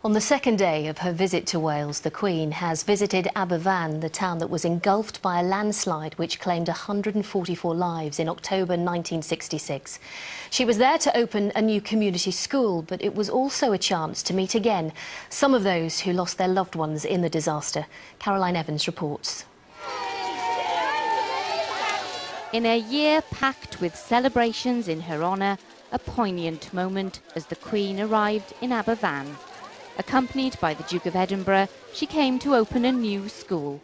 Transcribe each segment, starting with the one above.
On the second day of her visit to Wales, the Queen has visited Aberfan, the town that was engulfed by a landslide which claimed 144 lives in October 1966. She was there to open a new community school, but it was also a chance to meet again some of those who lost their loved ones in the disaster. Caroline Evans reports. In a year packed with celebrations in her honour, a poignant moment as the Queen arrived in Aberfan. Accompanied by the Duke of Edinburgh, she came to open a new school.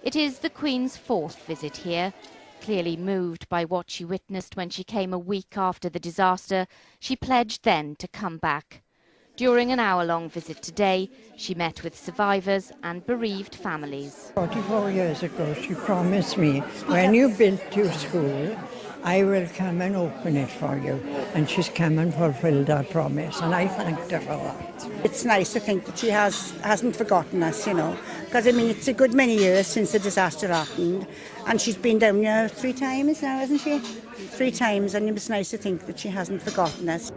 It is the Queen's fourth visit here. Clearly moved by what she witnessed when she came a week after the disaster, she pledged then to come back. During an hour-long visit today, she met with survivors and bereaved families. 44 years ago, she promised me, when you build your school, I will come and open it for you. And she's come and fulfilled that promise, and I thanked her for that. It's nice to think that she hasn't forgotten us, you know, because, I mean, it's a good many years since the disaster happened, and she's been down here 3 times now, hasn't she? 3 times, and it's nice to think that she hasn't forgotten us.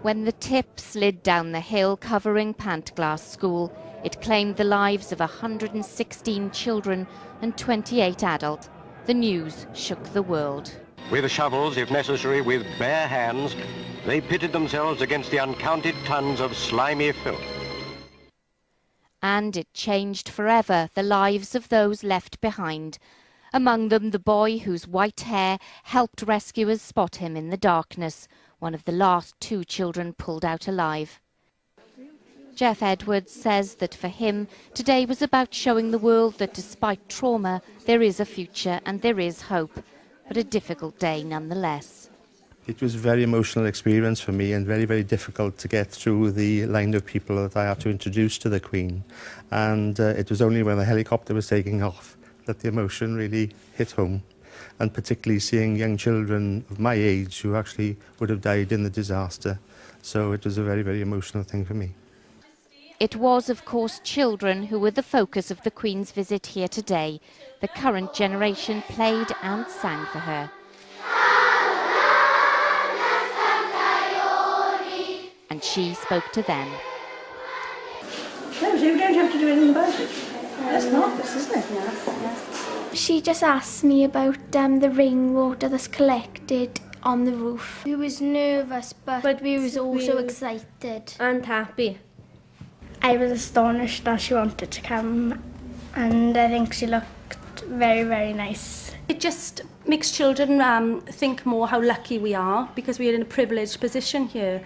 When the tip slid down the hill covering Pantglas School, it claimed the lives of 116 children and 28 adults. The news shook the world. With shovels, if necessary, with bare hands, they pitted themselves against the uncounted tons of slimy filth. And it changed forever the lives of those left behind. Among them, the boy whose white hair helped rescuers spot him in the darkness, one of the last 2 children pulled out alive. Jeff Edwards says that for him, today was about showing the world that despite trauma, there is a future and there is hope. But a difficult day nonetheless. It was a very emotional experience for me and very, very difficult to get through the line of people that I had to introduce to the Queen. And it was only when the helicopter was taking off that the emotion really hit home. And particularly seeing young children of my age who actually would have died in the disaster. So it was a very, very emotional thing for me. It was, of course, children who were the focus of the Queen's visit here today. The current generation played and sang for her. And she spoke to them. No, so you don't have to do anything about it. That's marvellous, isn't it? Yes. She just asked me about the rainwater that's collected on the roof. We was nervous, but we was also excited. And happy. I was astonished that she wanted to come, and I think she looked very, very nice. It just makes children think more how lucky we are, because we're in a privileged position here.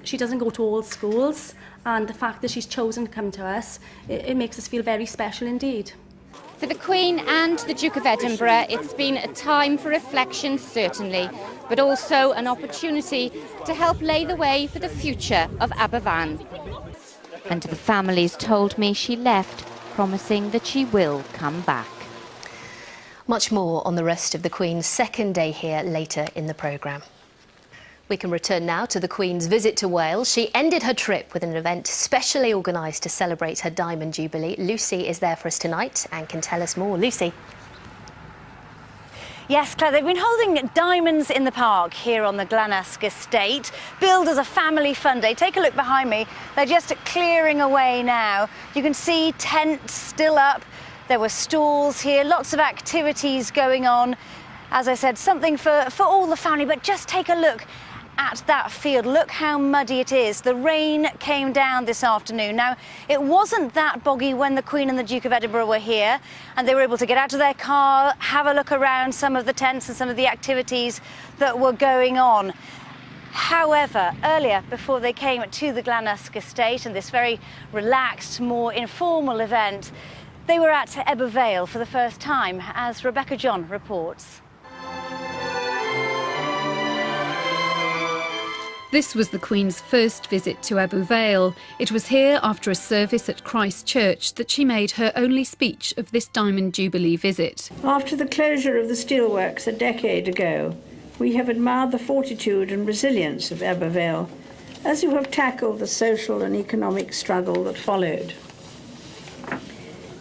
She doesn't go to all schools, and the fact that she's chosen to come to us, it makes us feel very special indeed. For the Queen and the Duke of Edinburgh, it's been a time for reflection, certainly, but also an opportunity to help lay the way for the future of Aberfan. And the families told me she left, promising that she will come back. Much more on the rest of the Queen's second day here later in the programme. We can return now to the Queen's visit to Wales. She ended her trip with an event specially organised to celebrate her Diamond Jubilee. Lucy is there for us tonight and can tell us more. Lucy. Yes, Claire, they've been holding Diamonds in the Park here on the Llandaff estate, billed as a family fun day. Take a look behind me. They're just clearing away now. You can see tents still up. There were stalls here, lots of activities going on. As I said, something for all the family, but just take a look at that field. Look how muddy it is. The rain came down this afternoon. Now, it wasn't that boggy when the Queen and the Duke of Edinburgh were here, and they were able to get out of their car, have a look around some of the tents and some of the activities that were going on. However, earlier, before they came to the Llandaff estate and this very relaxed, more informal event, they were at Ebbw Vale for the first time, as Rebecca John reports. This was the Queen's first visit to Ebbw Vale. It was here, after a service at Christ Church, that she made her only speech of this Diamond Jubilee visit. After the closure of the steelworks a decade ago, we have admired the fortitude and resilience of Ebbw Vale as you have tackled the social and economic struggle that followed.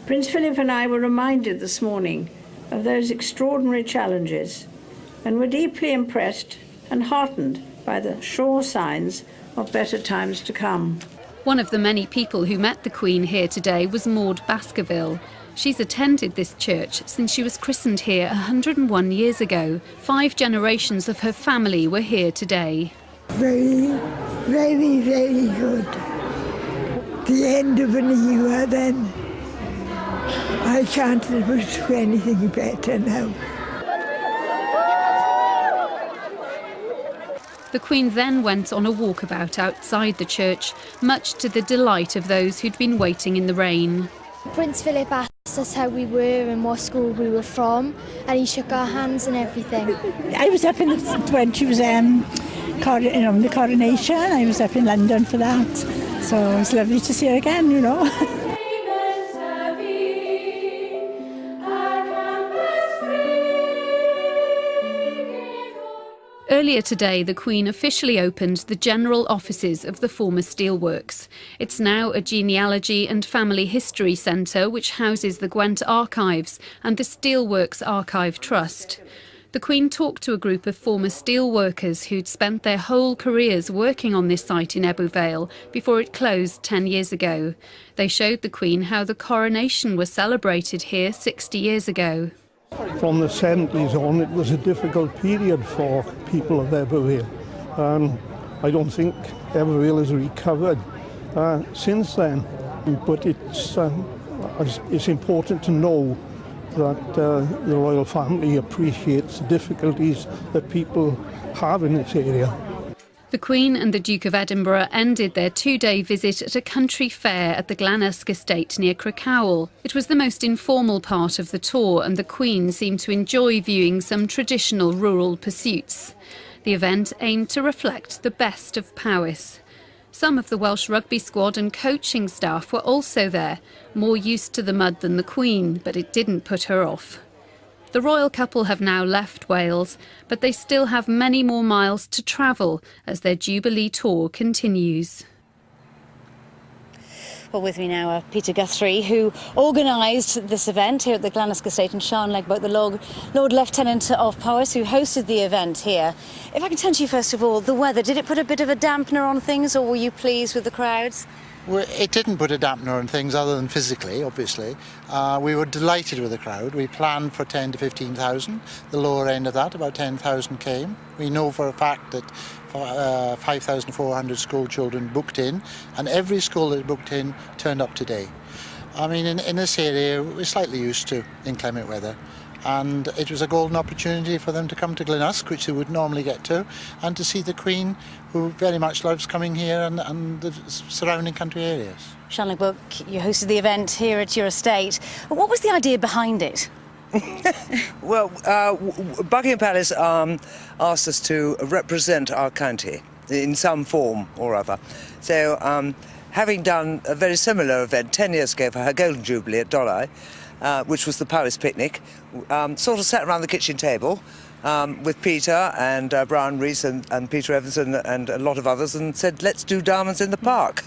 Prince Philip and I were reminded this morning of those extraordinary challenges and were deeply impressed and heartened by the sure signs of better times to come. One of the many people who met the Queen here today was Maud Baskerville. She's attended this church since she was christened here 101 years ago. 5 generations of her family were here today. Very, very, very good. The end of an era then. I can't wish for anything better now. The Queen then went on a walkabout outside the church, much to the delight of those who'd been waiting in the rain. Prince Philip asked us how we were and what school we were from, and he shook our hands and everything. I was up when she was the coronation. I was up in London for that, so it was lovely to see her again, you know. Earlier today, the Queen officially opened the general offices of the former Steelworks. It's now a genealogy and family history centre which houses the Gwent archives and the Steelworks Archive Trust. The Queen talked to a group of former steel workers who'd spent their whole careers working on this site in Ebbw Vale before it closed 10 years ago. They showed the Queen how the coronation was celebrated here 60 years ago. From the 70s on, it was a difficult period for people of Ebbw Vale. I don't think Ebbw Vale has recovered since then. But it's important to know that the royal family appreciates the difficulties that people have in this area. The Queen and the Duke of Edinburgh ended their 2-day visit at a country fair at the Llandaff estate near Crickhowell. It was the most informal part of the tour, and the Queen seemed to enjoy viewing some traditional rural pursuits. The event aimed to reflect the best of Powys. Some of the Welsh rugby squad and coaching staff were also there, more used to the mud than the Queen, but it didn't put her off. The royal couple have now left Wales, but they still have many more miles to travel as their Jubilee tour continues. Well, with me now are Peter Guthrie, who organised this event here at the Llandaff estate, and Sian Legboat, the Lord Lieutenant of Powys, who hosted the event here. If I can turn to you first of all, the weather, did it put a bit of a dampener on things, or were you pleased with the crowds? Well, it didn't put a dampener on things other than physically, obviously. We were delighted with the crowd. We planned for 10 to 15,000. The lower end of that, about 10,000 came. We know for a fact that 5,400 school children booked in, and every school that booked in turned up today. I mean, in this area, we're slightly used to inclement weather. And it was a golden opportunity for them to come to Glenasg, which they would normally get to, and to see the Queen, who very much loves coming here, and the surrounding country areas. Sian Legboat, you hosted the event here at your estate. What was the idea behind it? Well, Buckingham Palace asked us to represent our county in some form or other. So, having done a very similar event 10 years ago for her Golden Jubilee at Dolly, which was the Powys picnic, sort of sat around the kitchen table with Peter and Brian Rees and Peter Evans and a lot of others, and said, let's do Diamonds in the Park.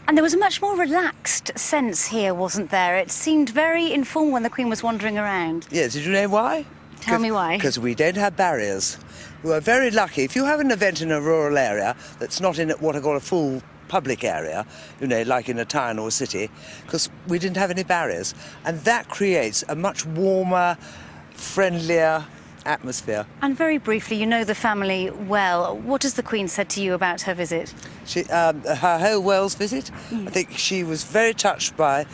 And there was a much more relaxed sense here, wasn't there? It seemed very informal when the Queen was wandering around. Yes, did you know why? Tell me why. Because we don't have barriers. We are very lucky. If you have an event in a rural area that's not in what I call a full public area, you know, like in a town or a city, because we didn't have any barriers. And that creates a much warmer, friendlier atmosphere. And very briefly, you know the family well. What has the Queen said to you about her visit? Her whole Wales visit, I think she was very touched by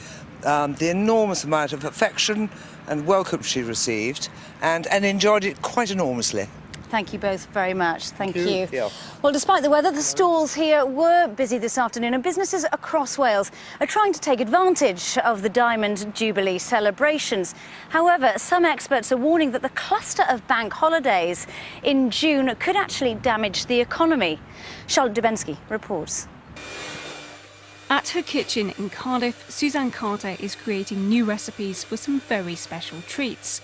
the enormous amount of affection and welcome she received, and enjoyed it quite enormously. Thank you both very much. Thank you. Yeah. Well, despite the weather, the stalls here were busy this afternoon, and businesses across Wales are trying to take advantage of the Diamond Jubilee celebrations. However, some experts are warning that the cluster of bank holidays in June could actually damage the economy. Charlotte Dubensky reports. At her kitchen in Cardiff, Suzanne Carter is creating new recipes for some very special treats.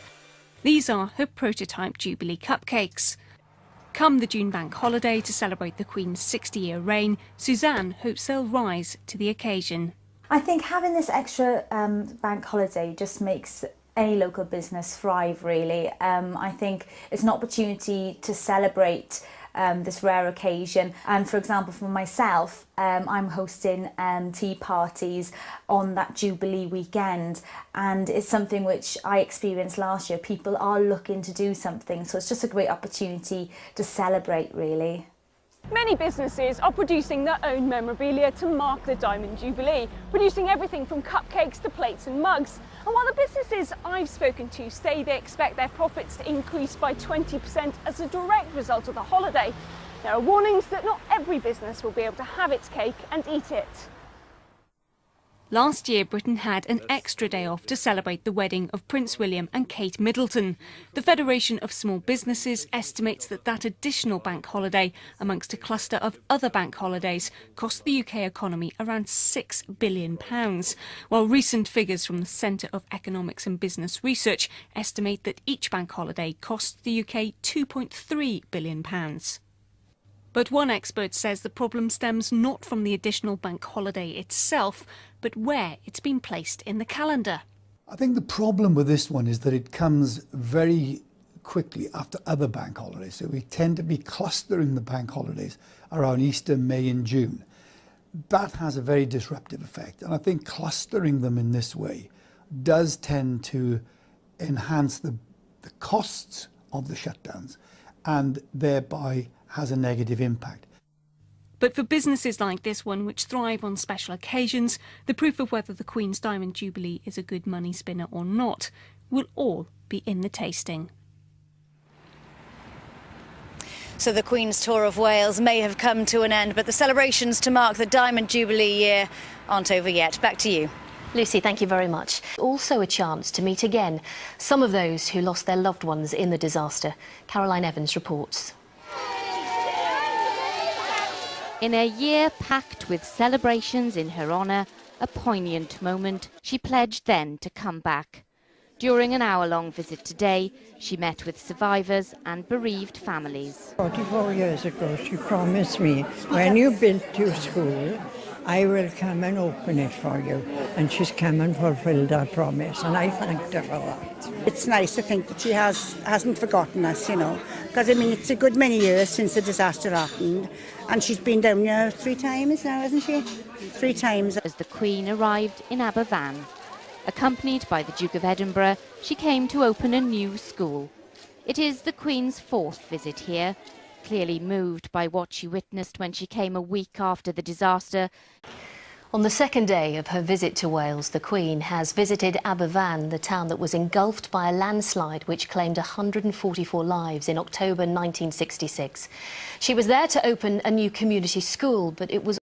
These are her prototype Jubilee cupcakes. Come the June bank holiday to celebrate the Queen's 60-year reign, Suzanne hopes they'll rise to the occasion. I think having this extra bank holiday just makes any local business thrive, really. I think it's an opportunity to celebrate this rare occasion. And for example, for myself, I'm hosting tea parties on that Jubilee weekend, and it's something which I experienced last year. People are looking to do something, so it's just a great opportunity to celebrate, really. Many businesses are producing their own memorabilia to mark the Diamond Jubilee, producing everything from cupcakes to plates and mugs. And while the businesses I've spoken to say they expect their profits to increase by 20% as a direct result of the holiday, there are warnings that not every business will be able to have its cake and eat it. Last year, Britain had an extra day off to celebrate the wedding of Prince William and Kate Middleton. The Federation of Small Businesses estimates that that additional bank holiday, amongst a cluster of other bank holidays, cost the UK economy around £6 billion, while recent figures from the Centre of Economics and Business Research estimate that each bank holiday cost the UK £2.3 billion. But one expert says the problem stems not from the additional bank holiday itself, but where it's been placed in the calendar. I think the problem with this one is that it comes very quickly after other bank holidays. So we tend to be clustering the bank holidays around Easter, May and June. That has a very disruptive effect. And I think clustering them in this way does tend to enhance the costs of the shutdowns and thereby has a negative impact. But for businesses like this one, which thrive on special occasions, the proof of whether the Queen's Diamond Jubilee is a good money spinner or not will all be in the tasting. So the Queen's Tour of Wales may have come to an end, but the celebrations to mark the Diamond Jubilee year aren't over yet. Back to you. Lucy, thank you very much. Also a chance to meet again some of those who lost their loved ones in the disaster. Caroline Evans reports. In a year packed with celebrations in her honour, a poignant moment, she pledged then to come back. During an hour-long visit today, she met with survivors and bereaved families. 44 years ago, she promised me, when you build your school, I will come and open it for you. And she's come and fulfilled that promise, and I thanked her for that. It's nice to think that she hasn't forgotten us, you know, because I mean it's a good many years since the disaster happened, and she's been down here 3 times now, hasn't she? 3 times. As the Queen arrived in Aberfan. Accompanied by the Duke of Edinburgh, she came to open a new school. It is the Queen's 4th visit here, clearly moved by what she witnessed when she came a week after the disaster. On the second day of her visit to Wales, the Queen has visited Aberfan, the town that was engulfed by a landslide which claimed 144 lives in October 1966. She was there to open a new community school, but it was